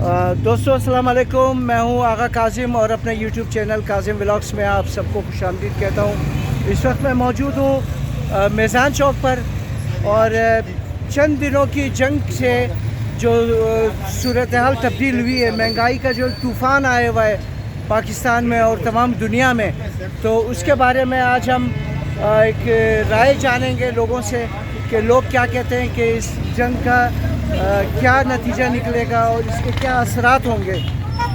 दोस्तों अस्सलाम वालेकुम, मैं हूं आगा काजिम और अपने यूट्यूब चैनल काजिम व्लॉग्स में आप सबको खुशामदीद कहता हूं। इस वक्त मैं मौजूद हूं मैज़ान चौक पर और चंद दिनों की जंग से जो सूरत हाल तब्दील हुई है, महंगाई का जो तूफ़ान आया हुआ है पाकिस्तान में और तमाम दुनिया में, तो उसके बारे में आज हम एक राय जानेंगे लोगों से कि लोग क्या कहते हैं कि इस जंग का क्या नतीजा निकलेगा और इसके क्या असरात होंगे।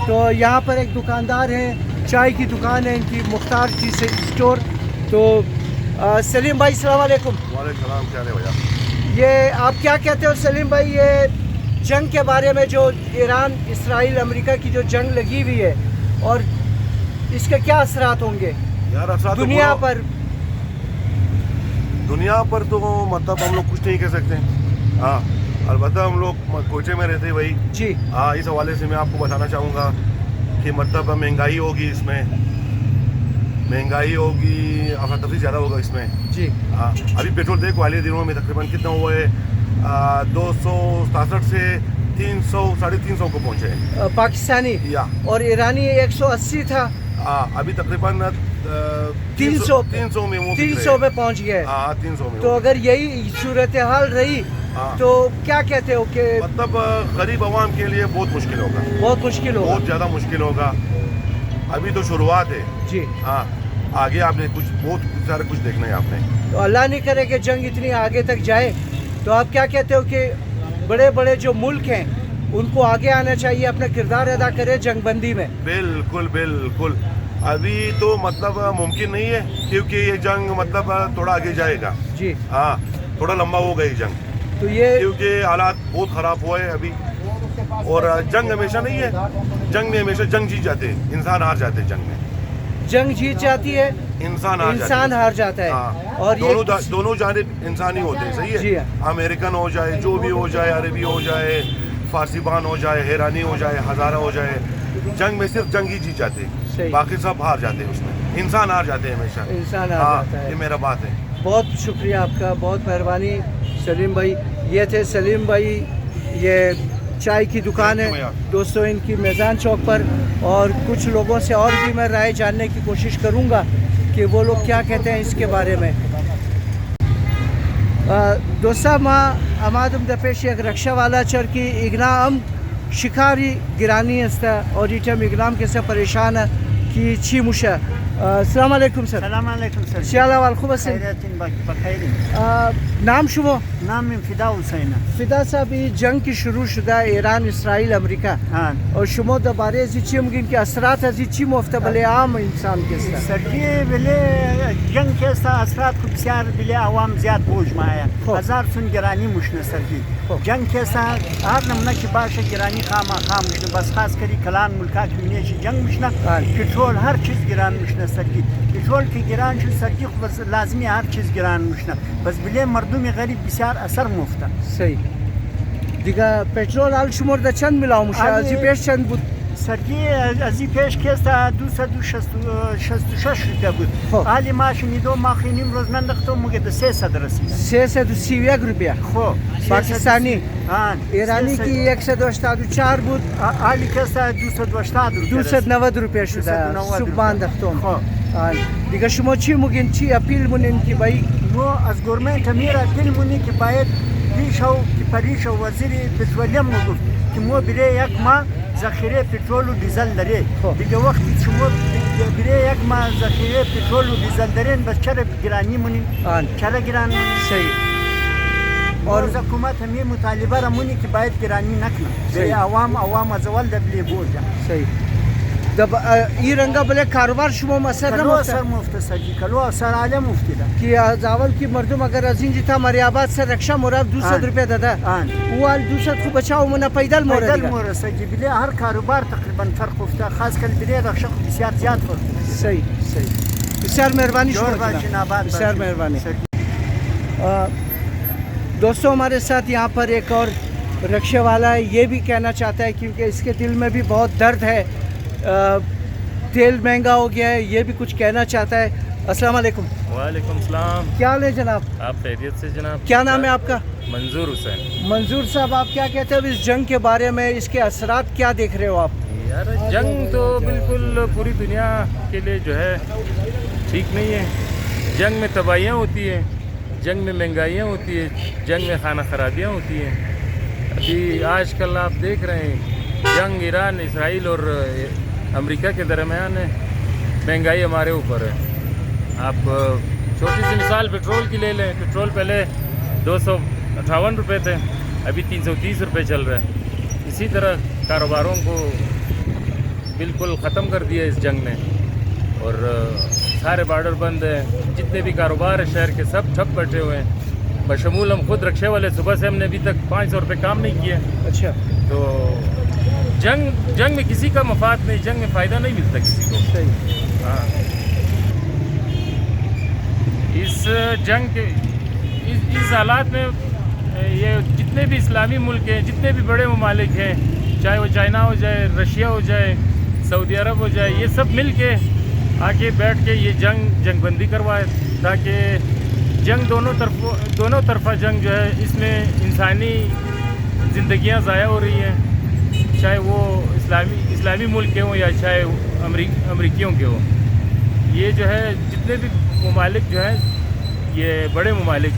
तो यहाँ पर एक दुकानदार हैं, चाय की दुकान है इनकी, मुख्तार टी स्टोर। तो सलीम भाई अस्सलाम वालेकुम। वालेकुम सलाम, क्या है भैया? ये आप क्या कहते हो सलीम भाई, ये जंग के बारे में जो ईरान इसराइल अमेरिका की जो जंग लगी हुई है और इसके क्या असरात होंगे यार? असरात दुनिया तो पर? दुनिया पर तो मतलब हम लोग कुछ नहीं कह सकते। हाँ, अलबत्ता हम लोग कोचे में रहते हैं भाई जी। हाँ, इस हवाले से मैं आपको बताना चाहूँगा कि मतलब महंगाई होगी, इसमें महंगाई होगी, अफरा ज़्यादा होगा इसमें जी। हाँ, अभी पेट्रोल देखो हाल ही दिनों में तकरीबन कितना हुआ है, 267 से 300 350 को पहुँचे हैं पाकिस्तानी या और ईरानी 180 था। हाँ, अभी तकरीबन 300 में वो 300 पे पहुंच गए। हाँ, 300 में। तो अगर यही सूरत हाल रही हाँ, तो क्या कहते हो कि मतलब गरीब आवाम के लिए बहुत मुश्किल होगा, बहुत मुश्किल होगा? बहुत ज़्यादा मुश्किल होगा। अभी तो शुरुआत है जी। हाँ, आगे आपने बहुत सारा कुछ देखना है आपने। तो अल्लाह नहीं करे कि जंग इतनी आगे तक जाए। तो आप क्या कहते हो कि बड़े बड़े जो मुल्क हैं उनको आगे आना चाहिए, अपना किरदार अदा करे जंगबंदी में? बिल्कुल बिल्कुल। अभी तो मतलब मुमकिन नहीं है क्योंकि ये जंग मतलब थोड़ा आगे जाएगा जी। हाँ, थोड़ा लंबा होगा ये जंग, तो ये क्योंकि हालात बहुत ख़राब हुए हैं अभी। और जंग हमेशा नहीं है, जंग में हमेशा जंग जीत जाते हैं, इंसान हार जाते हैं जंग में। जंग जीत जाती है, इंसान हार जाता है। हाँ, और दोनों जानिब इंसान ही होते हैं, सही है जी। अमेरिकन हो जाए, जो भी हो जाए, अरबी हो जाए, फारसीबान हो जाए, हैरानी हो जाए, हज़ारा हो जाए, जंग में सिर्फ जंग ही जीत जाते हैं, बाकी सब हार जाते हैं उसमें। इंसान हार जाते हैं हमेशा, इंसान हार जाता है। ये मेरा बात है। बहुत शुक्रिया आपका, बहुत मेहरबानी सलीम भाई। ये थे सलीम भाई, ये चाय की दुकान है दोस्तों इनकी मैज़ान चौक पर। और कुछ लोगों से और भी मैं राय जानने की कोशिश करूंगा कि वो लोग क्या कहते हैं इसके बारे में। दोस्ता मा आमादम दपेश एक रक्षा वाला चर की इग्नाम शिकारी गिरानी हस्ता और इटम इग्नाम के से परेशान की छी मुशा। अस्सलाम वालेकुम सर। सलाम अलैकुम सर। सियाला वाल खूब से खैरियत बखैर। नाम शुभो? नाम में फिदा हुसैन। फिदा साहब, ये जंग की शुरू शुदा ईरान इसराइल अमेरिका हाँ, और शुमो दबारे जी मुमकिन के असरात जी मुफ्त बले आम इंसान के साथ सर की बिले जंग के असरात को बसियार बिले आवाम ज्यादा बोझ माया हजार सुन गिरानी मुश्न सर की जंग के साथ हर नमूना की बाशा गिरानी खामा खाम मुश्न, बस खास करी कलान मुल्का की ने जंग मुश्ना, पेट्रोल हर चीज गिरान मुश्न सर की, पेट्रोल की गिरान शु सर की बस लाजमी हर चीज गिरान मुश्ना, बस बिले मर्दूम गरीब बसियार असर मुफ्ता। सही दिगा पेट्रोल आल शुमर द चंद मिलाओ मुशा जी पेश चंद बुद सर की अजी पेश केस्ता 266 रुपया بود. حالی ماشینی دو ماخینیم روزمند خطو مگه ده 300 رسید. 331 रुपया خب पाकिस्तानी। हाँ, ایرانی की 184 بود. حالی کستا 280 روپیا 290 रुपया شده. سبحان دختم. دیگه شما چی میگین، چی اپیل مونین که بایی؟ ما از گورنمنت امیر اپیل مونی که باید پیشو که پریشو وزیر پترولیم میگفت که ما برای یک ماه ذخیره پترول و دیزل داره. دیگه وقتی شما برای یک ماه ذخیره پترول و دیزل دارین، بس چرا گرانی مونین؟ چرا گران؟ صحیح. اور حکومت همین مطالبه را مونی که باید گرانی نکنه. برای عوام از اول دبلی بوده. صحیح. دب این رنگا بله کاروبار شما مسئله کلو اثر مفته سجی، کلو اثر عالم مفتی ده. که از اول کی مردم اگر از اینجا تا مریاباد سر رکشا مراب 200 روپیه داده. وال 200 خوب بچاو من پیدل مورد. پیدل مورد سجی بله هر کاروبار تقریبا فرق افته، خاص کل بله رکشا بسیار زیاد فرق. صحیح صحیح. بسیار مهربانی شما جناب. بسیار مهربانی. دوستوں ہمارے ساتھ یہاں پر ایک اور رکشے والا ہے، یہ بھی کہنا چاہتا ہے کیونکہ اس کے دل میں بھی بہت درد ہے، تیل مہنگا ہو گیا ہے، یہ بھی کچھ کہنا چاہتا ہے۔ अस्सलाम वालेकुम। वालेकुम सलाम। क्या हाल है जनाब? आप खैरियत से जनाब? क्या नाम है आपका? मंजूर हुसैन। मंजूर साहब, आप क्या कहते हो इस जंग के बारे में, इसके असरात क्या देख रहे हो आप? यार जंग तो बिल्कुल पूरी दुनिया के लिए जो है ठीक नहीं है। जंग में तबाहियाँ होती हैं, जंग में महंगाइयाँ होती है, जंग में खाना खराबियाँ होती हैं। अभी आजकल आप देख रहे हैं जंग ईरान, इसराइल और अमेरिका के दरमियान है। महंगाई हमारे ऊपर है। आप छोटी सी मिसाल पेट्रोल की ले लें। पेट्रोल पहले 258 रुपये थे, अभी 330 रुपये चल रहा है। इसी तरह कारोबारों को बिल्कुल ख़त्म कर दिया इस जंग ने, और सारे बॉर्डर बंद हैं। जितने भी कारोबार है शहर के सब ठप बैठे हुए हैं। बशमूल हम खुद रक्शे वाले, सुबह से हमने अभी तक 500 रुपये काम नहीं किए। अच्छा, तो जंग में किसी का मफाद नहीं, जंग में फ़ायदा नहीं मिलता किसी को। सही। हाँ, इस जंग के इस हालात में ये जितने भी इस्लामी मुल्क हैं, जितने भी बड़े ममालिक हैं, चाहे वो चाइना हो जाए, रशिया हो जाए, सऊदी अरब हो जाए, ये सब मिल के आके बैठ के ये जंगबंदी करवाए, ताकि जंग दोनों तरफा जंग जो है, इसमें इंसानी ज़िंदगियां ज़ाया हो रही हैं, चाहे वो इस्लामी मुल्क के हों या चाहे अमरीकियों के हों। ये जो है जितने भी ममालिक जो हैं, ये बड़े ममालिक,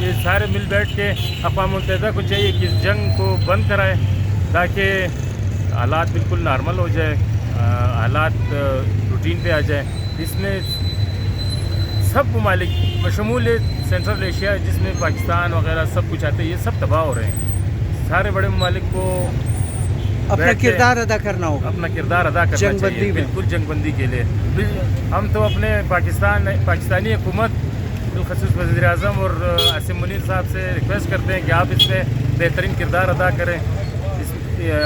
ये सारे मिल बैठ के अक़वाम मुत्तहिदा को चाहिए कि इस जंग को बंद कराए, ताकि हालात बिल्कुल नॉर्मल हो जाए, हालात रूटीन पे आ जाए। इसमें सब ममालिक बशमूल सेंट्रल एशिया, जिसमें पाकिस्तान वगैरह सब कुछ आते हैं, ये सब तबाह हो रहे हैं। सारे बड़े ममालिक को अपना किरदार अदा करना होगा, अपना किरदार अदा करना चाहिए, बिल्कुल जंगबंदी के लिए। हम तो अपने पाकिस्तानी हुकूमत, बिलखसूस वज़ीर आज़म और आसिम मुनीर साहब से रिक्वेस्ट करते हैं कि आप इसमें बेहतरीन किरदार अदा करें,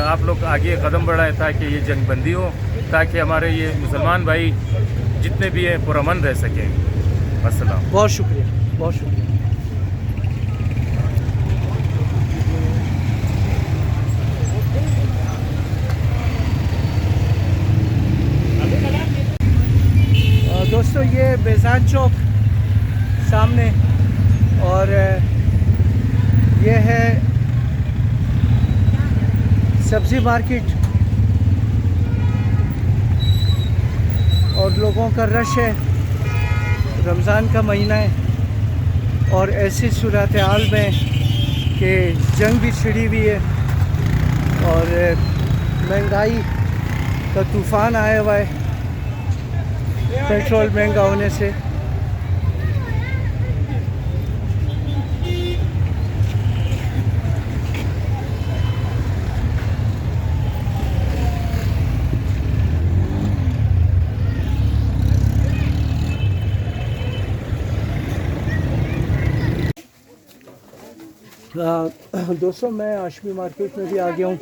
आप लोग आगे कदम बढ़ाएं ताकि ये जंगबंदी हो, ताकि हमारे ये मुसलमान भाई जितने भी हैं पुरअमन रह सकें। अस्सलाम। बहुत शुक्रिया, बहुत शुक्रिया। दोस्तों, ये बेजान चौक सामने, और ये है सब्ज़ी मार्केट, और लोगों का रश है। रमज़ान का महीना है और ऐसी सूरत हाल में कि जंग भी छिड़ी हुई है और महंगाई का तूफ़ान आया हुआ है पेट्रोल महंगा होने से। दोस्तों, मैं आशमी मार्केट में भी आ गया हूँ,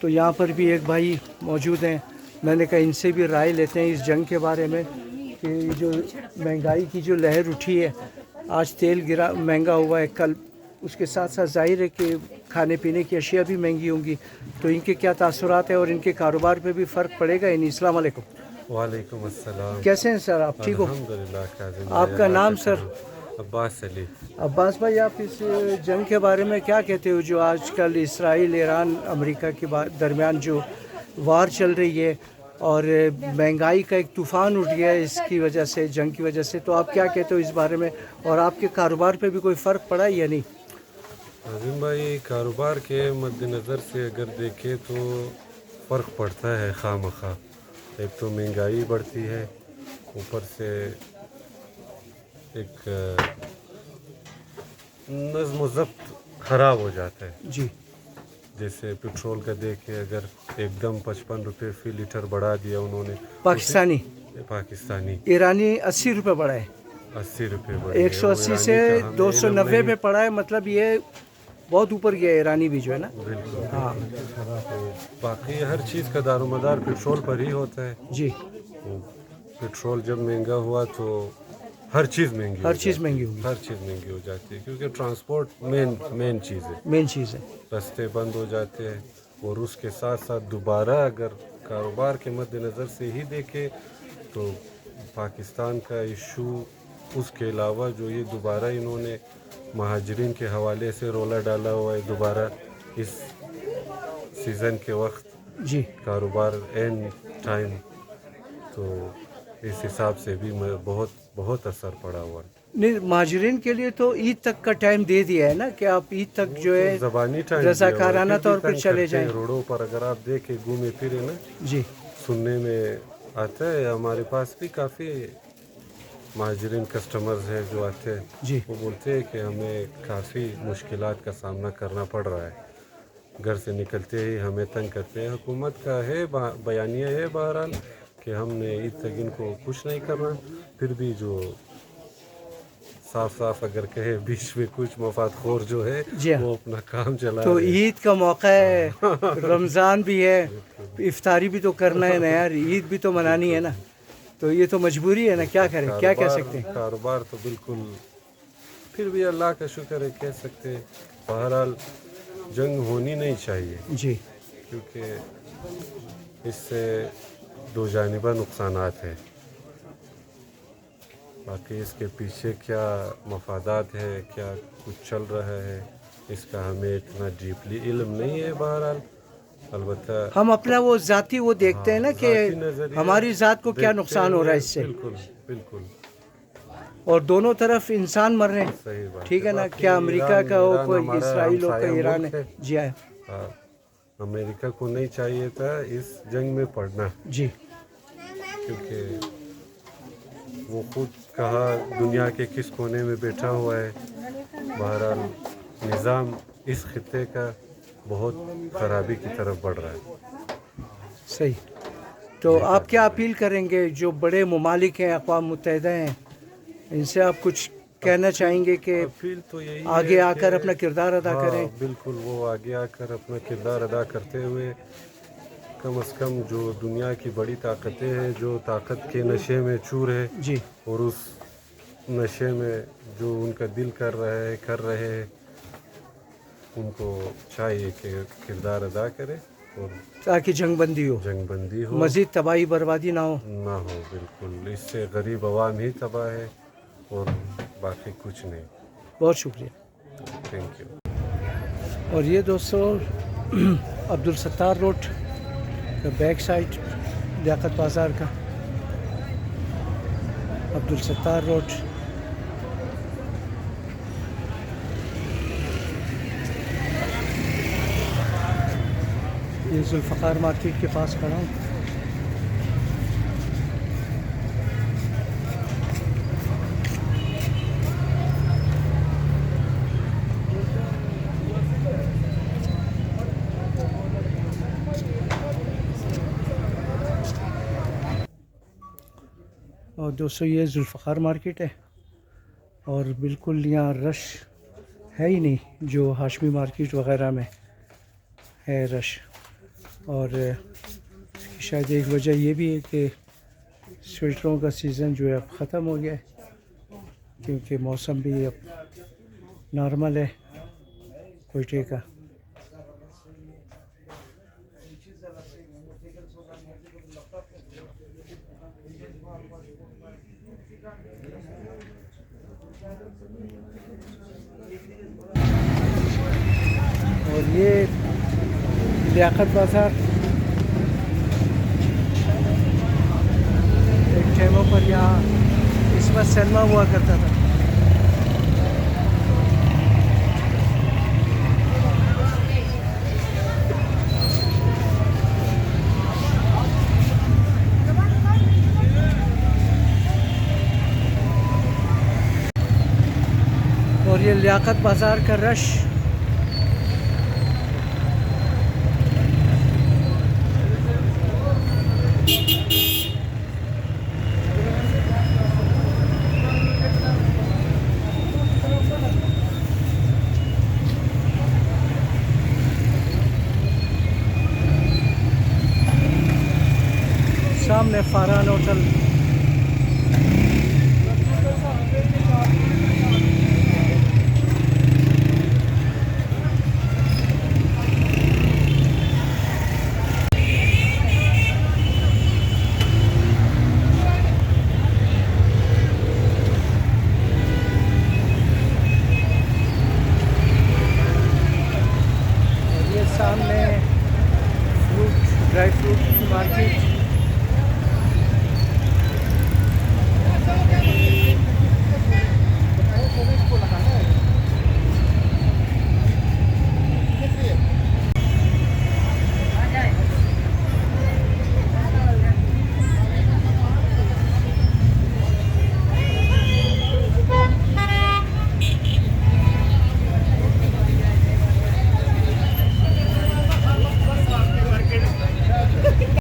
तो यहाँ पर भी एक भाई मौजूद हैं। मैंने कहा इनसे भी राय लेते हैं इस जंग के बारे में कि जो महंगाई की जो लहर उठी है, आज तेल महंगा हुआ है, कल उसके साथ साथ जाहिर है कि खाने पीने की अशिया भी महंगी होंगी, तो इनके क्या तासुरात हैं और इनके कारोबार पे भी फ़र्क पड़ेगा या नहीं? अस्सलाम वालेकुम। वालेकुम अस्सलाम। कैसे हैं सर आप? ठीक हो? अल्हम्दुलिल्लाह। आपका नाम सर? अब्बास अली। अब्बास भाई, आप इस जंग के बारे में क्या कहते हो, जो आजकल इसराइल, ईरान, अमेरिका के दरमियान जो वार चल रही है और महंगाई का एक तूफ़ान उठ गया है इसकी वजह से, जंग की वजह से, तो आप क्या कहते हो इस बारे में, और आपके कारोबार पे भी कोई फ़र्क पड़ा है या नहीं? आज़िम भाई, कारोबार के मद्देनज़र से अगर देखें तो फ़र्क पड़ता है खामखा। एक तो महंगाई बढ़ती है, ऊपर से एक नज़्म व ज़ब्त ख़राब हो जाता है। जी। जैसे पेट्रोल का देखें, अगर एकदम 55 रुपये फ़ी लीटर बढ़ा दिया उन्होंने, पाकिस्तानी ईरानी 80 रुपये बढ़ा है, 80 रुपये बढ़े, 180 से 290 पे पड़ा है, मतलब ये बहुत ऊपर गया है ईरानी भी जो है ना। बिल्कुल। हाँ, तो बाकी हर चीज़ का दारोमदार पेट्रोल पर ही होता है। जी। तो पेट्रोल जब महंगा हुआ तो हर चीज़ महंगी हर चीज़ महंगी होगी, हर चीज़ महंगी हो जाती है, क्योंकि ट्रांसपोर्ट मेन चीज़ है, मेन चीज़ है। रास्ते बंद हो जाते हैं, और उसके साथ साथ दोबारा अगर कारोबार के मद्देनज़र से ही देखें तो پاکستان کا ایشو، اس کے علاوہ جو یہ دوبارہ انہوں نے مہاجرین کے حوالے سے رولا ڈالا ہوا ہے دوبارہ اس سیزن کے وقت، جی کاروبار اینڈ ٹائم، تو اس حساب سے بھی بہت اثر پڑا ہوا ہے۔ نہیں، مہاجرین کے لیے تو عید تک کا ٹائم دے دیا ہے نا کہ آپ عید تک جو ہے زبانی ٹائم رضاکارانہ طور پر چلے جائیں۔ روڈوں پر اگر آپ دیکھیں گھومے پھرے نا، جی سننے میں آتا ہے، ہمارے پاس بھی کافی مہاجرین کسٹمرز ہیں جو آتے ہیں، جی وہ بولتے ہیں کہ ہمیں کافی مشکلات کا سامنا کرنا پڑ رہا ہے، گھر سے نکلتے ہی ہمیں تنگ کرتے ہیں۔ حکومت کا ہے بیانیہ ہے بہرحال کہ ہم نے عید تک ان کو کچھ نہیں کرنا، پھر بھی جو صاف اگر کہے بیچ میں کچھ مفاد خور جو ہے جی ہاں، وہ اپنا کام چلا تو رہے ہیں۔ عید کا موقع ہے، رمضان بھی ہے، افطاری بھی تو کرنا ہے نا یار، عید بھی تو منانی ہے نا، تو یہ تو مجبوری ہے نا، کیا کریں، کیا کہہ سکتے ہیں۔ کاروبار تو بالکل، پھر بھی اللہ کا شکر ہے، کہہ سکتے ہیں بہرحال جنگ ہونی نہیں چاہیے، جی کیونکہ اس سے دو جانبہ نقصانات ہیں، باقی اس کے پیچھے کیا مفادات ہے، کیا کچھ چل رہا ہے، اس کا ہمیں اتنا ڈیپلی علم نہیں ہے بہرحال، البتہ ہم اپنا وہ ذاتی وہ دیکھتے ہیں نا کہ ذاتی نظریہ ہماری ذات کو کیا دیکھتے نقصان ہو رہا ہے اس سے، بالکل اور دونوں طرف انسان مر رہے ہیں، صحیح بات، ٹھیک ہے نا، باقی کیا امریکہ کا ہو، ایران کوئی ہمارا اسرائیل ہو، کوئی ہمسایہ ایران ملک ہے، جی ہاں ہاں، امریکہ کو نہیں چاہیے تھا اس جنگ میں پڑنا، جی کیونکہ وہ خود کہا دنیا کے کس کونے میں بیٹھا ہوا ہے، بہرحال نظام اس خطے کا بہت خرابی کی طرف بڑھ رہا ہے۔ صحیح، تو آپ کیا اپیل کریں گے جو بڑے ممالک ہیں، اقوام متحدہ ہیں، ان سے آپ کچھ کہنا چاہیں گے کہ اپیل تو یہی ہے آگے آ کر کہ اپنا کردار ادا ہاں، کریں؟ بالکل، وہ آگے آ کر اپنا کردار ادا کرتے ہوئے کم از کم جو دنیا کی بڑی طاقتیں ہیں، جو طاقت کے نشے میں چور ہے، جی اور اس نشے میں جو ان کا دل کر رہے ہیں، ان کو چاہیے کہ کردار ادا کرے اور تاکہ جنگ بندی ہو، جنگ بندی ہو، مزید تباہی بربادی نہ ہو۔ بالکل، اس سے غریب عوام ہی تباہ ہے اور باقی کچھ نہیں۔ بہت شکریہ۔ Thank you. اور یہ دوستو عبدالستار روڈ کا بیک سائڈ لیاقت بازار کا عبدالستار روڈ، یہ ذوالفقار مارکیٹ کے پاس کھڑا ہوں۔ اور دوستو یہ ذوالفقار مارکیٹ ہے، اور بالکل یہاں رش ہے ہی نہیں جو ہاشمی مارکیٹ وغیرہ میں ہے رش، اور شاید ایک وجہ یہ بھی ہے کہ سویٹروں کا سیزن جو ہے اب ختم ہو گیا ہے، کیونکہ موسم بھی اب نارمل ہے کوئٹے کا۔ اور یہ لیاقت بازار ایک ٹائموں پر یہاں اس وقت سینما ہوا کرتا تھا۔ اور یہ لیاقت بازار کا رش سامنے فاران ہوٹل، ڈرائی فروٹ کی مارکیٹ.